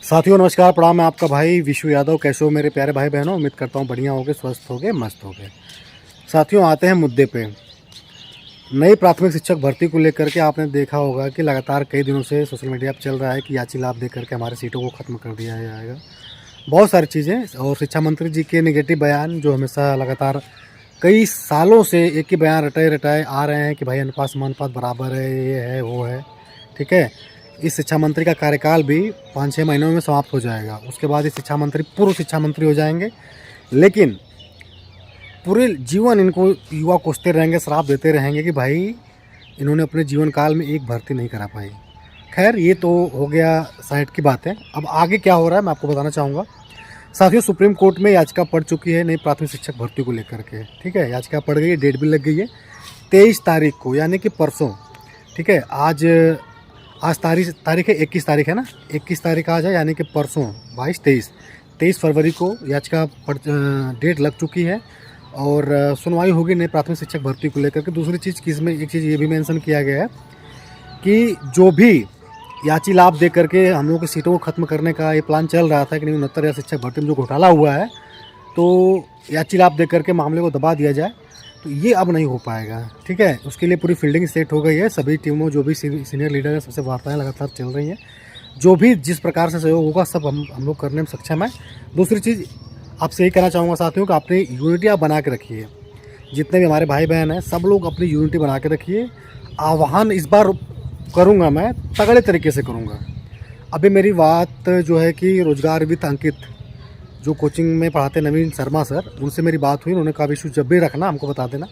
साथियों नमस्कार, प्रणाम। मैं आपका भाई विशु यादव। कैसे हो मेरे प्यारे भाई बहनों? उम्मीद करता हूँ बढ़िया होगे, स्वस्थ होगे, मस्त होगे। साथियों आते हैं मुद्दे पे। नई प्राथमिक शिक्षक भर्ती को लेकर के आपने देखा होगा कि लगातार कई दिनों से सोशल मीडिया पर चल रहा है कि याची लाभ दे करके हमारे सीटों को ख़त्म कर दिया जाएगा। बहुत सारी चीज़ें, और शिक्षा मंत्री जी के नेगेटिव बयान जो हमेशा लगातार कई सालों से एक ही बयान रटाए रटाए आ रहे हैं कि भाई अनुपात समानुपात बराबर है, ये है वो है। ठीक है, इस शिक्षा मंत्री का कार्यकाल भी 5-6 महीनों में समाप्त हो जाएगा। उसके बाद ये शिक्षा मंत्री पूर्व शिक्षा मंत्री हो जाएंगे, लेकिन पूरे जीवन इनको युवा कोसते रहेंगे, श्राप देते रहेंगे कि भाई इन्होंने अपने जीवन काल में एक भर्ती नहीं करा पाई। खैर, ये तो हो गया साइड की बात है। अब आगे क्या हो रहा है मैं आपको बताना चाहूँगा। साथियों, सुप्रीम कोर्ट में याचिका पड़ चुकी है नई प्राथमिक शिक्षक भर्ती को लेकर के। ठीक है, याचिका पड़ गई है, डेट भी लग गई है 23 तारीख को, यानी कि परसों। ठीक है, आज तारीख है 21 तारीख है ना, 21 तारीख आज है, यानी कि परसों 23 फरवरी को याचिका डेट लग चुकी है और सुनवाई होगी नई प्राथमिक शिक्षक भर्ती को लेकर के। दूसरी चीज़ कि इसमें एक चीज़ ये भी मेंशन किया गया है कि जो भी याची लाभ दे करके हम लोग की सीटों को ख़त्म करने का ये प्लान चल रहा था कि नहीं 69 शिक्षक भर्ती में जो घोटाला हुआ है, तो याची लाभ दे करके मामले को दबा दिया जाए, तो ये अब नहीं हो पाएगा। ठीक है, उसके लिए पूरी फील्डिंग सेट हो गई है। सभी टीमों, जो भी सीनियर लीडर है, सबसे वार्ताएं लगातार चल रही हैं। जो भी जिस प्रकार से सहयोग होगा सब हम लोग करने में सक्षम है। दूसरी चीज़ आपसे यही कहना चाहूँगा साथियों कि अपनी यूनिटी आप बना के रखिए। जितने भी हमारे भाई बहन हैं सब लोग अपनी यूनिटी बना के रखिए। आह्वान इस बार करूँगा, मैं तगड़े तरीके से करूँगा। अभी मेरी बात जो है कि रोजगार विद अंकित, जो कोचिंग में पढ़ाते नवीन शर्मा सर, उनसे मेरी बात हुई। उन्होंने कहा इशू जब भी रखना हमको बता देना,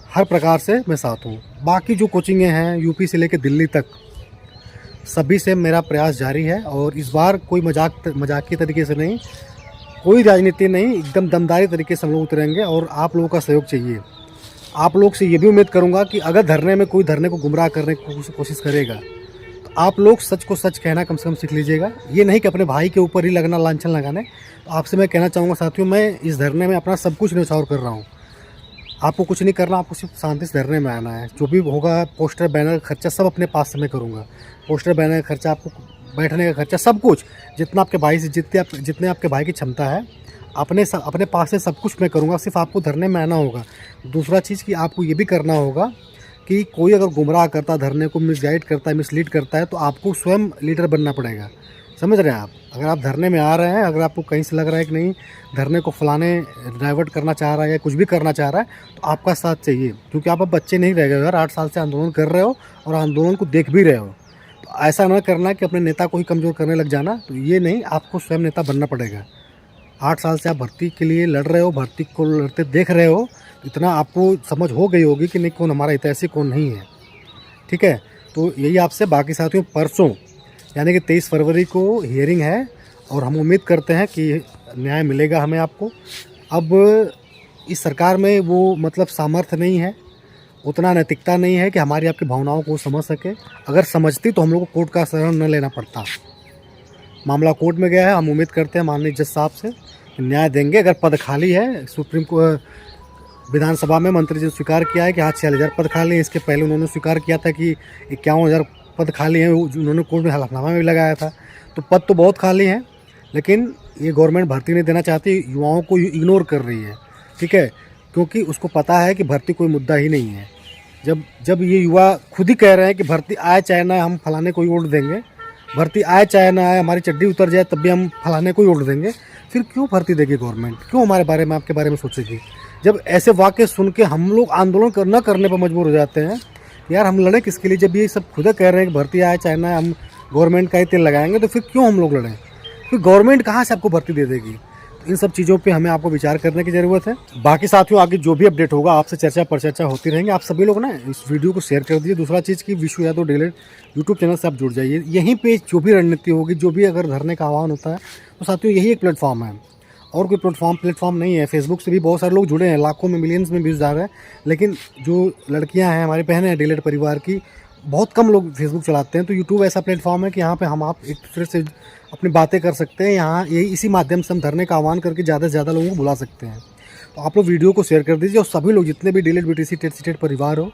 हर प्रकार से मैं साथ हूँ। बाकी जो कोचिंगें हैं यूपी से लेकर दिल्ली तक, सभी से मेरा प्रयास जारी है। और इस बार कोई मजाकी तरीके से नहीं, कोई राजनीति नहीं, एकदम दमदारी तरीके से हम लोग उतरेंगे और आप लोगों का सहयोग चाहिए। आप लोग से ये भी उम्मीद करूँगा कि अगर धरने में कोई धरने को गुमराह करने की कोशिश करेगा तो आप लोग सच को सच कहना कम से कम सीख लीजिएगा। ये नहीं कि अपने भाई के ऊपर ही लगना, लांछन लगाने। तो आपसे मैं कहना चाहूँगा साथियों, मैं इस धरने में अपना सब कुछ न्यौछावर कर रहा हूँ। आपको कुछ नहीं करना, आपको सिर्फ शांति से धरने में आना है। जो भी होगा, पोस्टर बैनर का खर्चा सब अपने पास से मैं करूँगा। पोस्टर बैनर का खर्चा, आपको बैठने का खर्चा, सब कुछ जितना आपके भाई से जितने आपके भाई की क्षमता है, अपने पास से सब कुछ मैं करूँगा। सिर्फ आपको धरने में आना होगा। दूसरा चीज़ कि आपको ये भी करना होगा कि कोई अगर गुमराह करता, धरने को मिसगाइड करता है, मिसलीड करता है, तो आपको स्वयं लीडर बनना पड़ेगा। समझ रहे हैं आप? अगर आप धरने में आ रहे हैं, अगर आपको कहीं से लग रहा है कि नहीं धरने को फलाने डाइवर्ट करना चाह रहा है या कुछ भी करना चाह रहा है, तो आपका साथ चाहिए। क्योंकि आप अब बच्चे नहीं रह गए यार, 8 साल से आंदोलन कर रहे हो और आंदोलन को देख भी रहे हो। तो ऐसा न करना कि अपने नेता को ही कमज़ोर करने लग जाना, तो ये नहीं, आपको स्वयं नेता बनना पड़ेगा। 8 साल से आप भर्ती के लिए लड़ रहे हो, भर्ती को लड़ते देख रहे हो, तो इतना आपको समझ हो गई होगी कि नहीं कौन हमारा हितैषी कौन नहीं है। ठीक है, तो यही आपसे। बाकी साथियों, परसों यानी कि 23 फरवरी को हियरिंग है और हम उम्मीद करते हैं कि न्याय मिलेगा हमें, आपको। अब इस सरकार में वो मतलब सामर्थ्य नहीं है, उतना नैतिकता नहीं है कि हमारी आपकी भावनाओं को समझ सके। अगर समझती तो हम लोग को कोर्ट का शरण न लेना पड़ता। मामला कोर्ट में गया है, हम उम्मीद करते हैं माननीय जज साहब से न्याय देंगे। अगर पद खाली है, सुप्रीम कोर्ट विधानसभा में मंत्री जी ने स्वीकार किया है कि हाँ 46,000 पद खाली है। इसके पहले उन्होंने स्वीकार किया था कि 51,000 पद खाली हैं, उन्होंने कोर्ट में हलफनामा में भी लगाया था। तो पद तो बहुत खाली हैं, लेकिन ये गवर्नमेंट भर्ती नहीं देना चाहती, युवाओं को इग्नोर कर रही है। ठीक है, क्योंकि उसको पता है कि भर्ती कोई मुद्दा ही नहीं है। जब ये युवा खुद ही कह रहे हैं कि भर्ती आए चाहे ना हम फलाने को ही वोट देंगे, भर्ती आए चाहे ना आए, हमारी चड्डी उतर जाए तब भी हम फलाने को ही वोट देंगे, फिर क्यों भर्ती देगी गवर्नमेंट? क्यों हमारे बारे में, आपके बारे में सोचेगी? जब ऐसे वाक्य सुन के हम लोग आंदोलन न करने पर मजबूर हो जाते हैं, यार हम लड़ें किसके लिए? जब ये सब खुद कह रहे हैं कि भर्ती आए चाहे ना हम गवर्नमेंट का ही तेल लगाएंगे, तो फिर क्यों हम लोग लड़ें? फिर गवर्नमेंट कहाँ से आपको भर्ती दे देगी? तो इन सब चीज़ों पे हमें आपको विचार करने की ज़रूरत है। बाकी साथियों, आगे जो भी अपडेट होगा आपसे चर्चा पर चर्चा होती रहेंगे। आप सभी लोग ना इस वीडियो को शेयर कर दीजिए। दूसरा चीज़ कि Vishu Yadav daily YouTube channel से आप जुड़ जाइए। यहीं पे जो भी रणनीति होगी, जो भी अगर धरने का आह्वान होता है, तो साथियों यही एक प्लेटफॉर्म है, और कोई प्लेटफॉर्म नहीं है। फेसबुक से भी बहुत सारे लोग जुड़े हैं, लाखों में, मिलियंस में व्यूज़ आ रहे हैं, लेकिन जो लड़कियां हैं, हमारी बहनें हैं डिलेट परिवार की, बहुत कम लोग फेसबुक चलाते हैं। तो यूट्यूब ऐसा प्लेटफॉर्म है कि यहाँ पे हम आप एक दूसरे से अपनी बातें कर सकते हैं। यहाँ यही इसी माध्यम से हम धरने का आह्वान करके ज़्यादा से ज़्यादा लोगों को बुला सकते हैं। तो आप लोग वीडियो को शेयर कर दीजिए और सभी लोग जितने भी डिलेट BTC टेट सीटेट परिवार हो,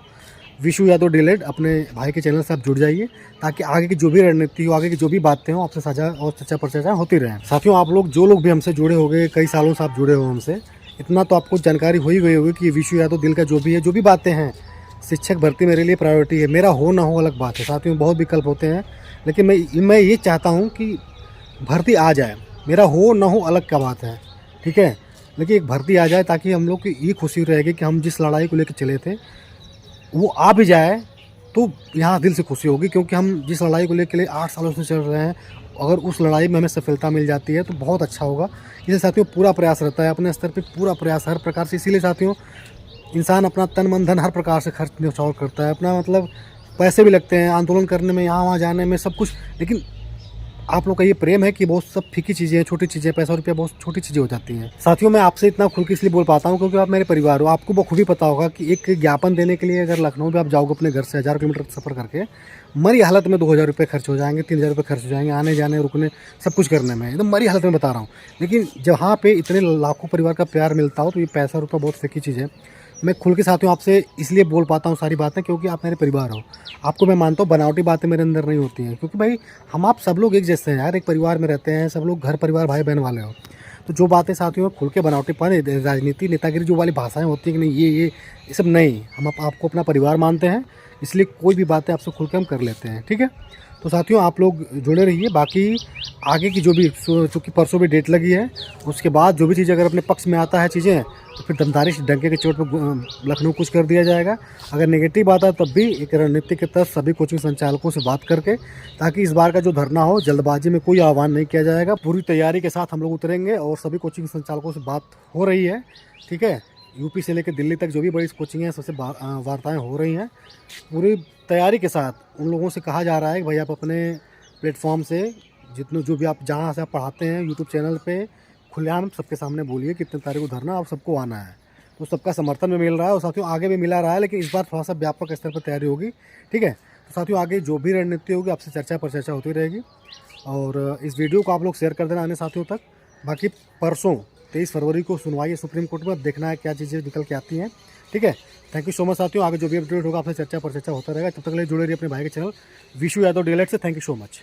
विशु यादव डिलेट अपने भाई के चैनल से आप जुड़ जाइए, ताकि आगे की जो भी रणनीति हो, आगे की जो भी बातें हो, आपसे साझा और चर्चा पर चर्चा होती रहे। साथियों, आप लोग जो लोग भी हमसे जुड़े होंगे, कई सालों से आप जुड़े हो हमसे, इतना तो आपको जानकारी हो ही गई होगी कि विशु यादव दिल का जो भी है, जो भी बातें हैं, शिक्षक भर्ती मेरे लिए प्रायोरिटी है। मेरा हो ना हो अलग बात है साथियों, बहुत विकल्प होते हैं, लेकिन मैं ये चाहता हूँ कि भर्ती आ जाए। मेरा हो ना हो अलग का बात है, ठीक है, लेकिन एक भर्ती आ जाए, ताकि हम लोग की ये खुशी रहेगी कि हम जिस लड़ाई को लेकर चले थे वो आ भी जाए तो यहाँ दिल से खुशी होगी, क्योंकि हम जिस लड़ाई को लेकर 8 सालों से चल रहे हैं, अगर उस लड़ाई में हमें सफलता मिल जाती है तो बहुत अच्छा होगा। इसलिए साथियों पूरा प्रयास रहता है, अपने स्तर पे पूरा प्रयास हर प्रकार से। इसीलिए साथियों इंसान अपना तन मन धन हर प्रकार से खर्च न्यौछावर करता है, अपना मतलब पैसे भी लगते हैं आंदोलन करने में, यहाँ वहाँ जाने में, सब कुछ। लेकिन आप लोग का ये प्रेम है कि बहुत सब फीकी चीज़ें हैं, छोटी चीज़ें, पैसा रुपया बहुत छोटी चीज़ें हो जाती हैं। साथियों, मैं आपसे इतना खुल के इसलिए बोल पाता हूँ क्योंकि आप मेरे परिवार हो। आपको बखूबी पता होगा कि एक ज्ञापन देने के लिए अगर लखनऊ में आप जाओगे अपने घर से 1000 किलोमीटर सफ़र करके, मरी हालत में 2000 रुपये खर्च हो जाएंगे, 3000 रुपये खर्च हो जाएंगे, आने जाने रुकने सब कुछ करने में, एकदम मरी हालत में बता रहा हूँ। लेकिन जहाँ पे इतने लाखों परिवार का प्यार मिलता हो तो ये पैसा रुपया बहुत फीकी चीज़ है। मैं खुल के साथियों आपसे इसलिए बोल पाता हूँ सारी बातें क्योंकि आप मेरे परिवार हो। आपको मैं मानता हूँ बनावटी बातें मेरे अंदर नहीं होती हैं, क्योंकि भाई हम आप सब लोग एक जैसे हैं यार, एक परिवार में रहते हैं, सब लोग घर परिवार भाई बहन वाले हो। तो जो बातें साथियों खुल के बनावटीपन, राजनीति, नेतागिरी जो वाली भाषाएं होती हैं कि नहीं ये सब नहीं, हम आपको अपना परिवार मानते हैं, इसलिए कोई भी बातें आपसे खुल के हम कर लेते हैं, ठीक है। तो साथियों आप लोग जुड़े रहिए। बाकी आगे की जो भी, चूँकि परसों भी डेट लगी है, उसके बाद जो भी चीज़ अगर अपने पक्ष में आता है चीज़ें, तो फिर दमदारी से डंके के चोट पर लखनऊ कुछ कर दिया जाएगा। अगर नेगेटिव आता है तब भी एक रणनीति के तहत सभी कोचिंग संचालकों से बात करके, ताकि इस बार का जो धरना हो जल्दबाजी में कोई आह्वान नहीं किया जाएगा। पूरी तैयारी के साथ हम लोग उतरेंगे और सभी कोचिंग संचालकों से बात हो रही है, ठीक है। यूपी से लेकर दिल्ली तक जो भी बड़ी कोचिंग है सबसे वार्ताएँ हो रही हैं। पूरी तैयारी के साथ उन लोगों से कहा जा रहा है कि भाई आप अपने प्लेटफॉर्म से जितने जो भी आप जहाँ से आप पढ़ाते हैं यूट्यूब चैनल पे खुलेआम सबके सामने बोलिए कि इतने तारीख को धरना आप सबको आना है। तो सबका समर्थन में मिल रहा है और साथियों आगे भी मिला रहा है, लेकिन इस बार थोड़ा सा व्यापक स्तर पर तैयारी होगी, ठीक है। तो साथियों आगे जो भी रणनीति होगी आपसे चर्चा पर चर्चा होती रहेगी, और इस वीडियो को आप लोग शेयर कर देना अन्य साथियों तक। बाकी परसों 23 फरवरी को सुनवाई है सुप्रीम कोर्ट में, अब देखना है क्या चीज़ें निकल के आती हैं, ठीक है। थैंक यू सो मच साथियों, आगे जो भी अपडेट होगा आपसे चर्चा पर चर्चा होता रहेगा। तब तक के लिए जुड़े रहिए अपने भाई के चैनल विशु यादव डिलेट से। Thank you so much.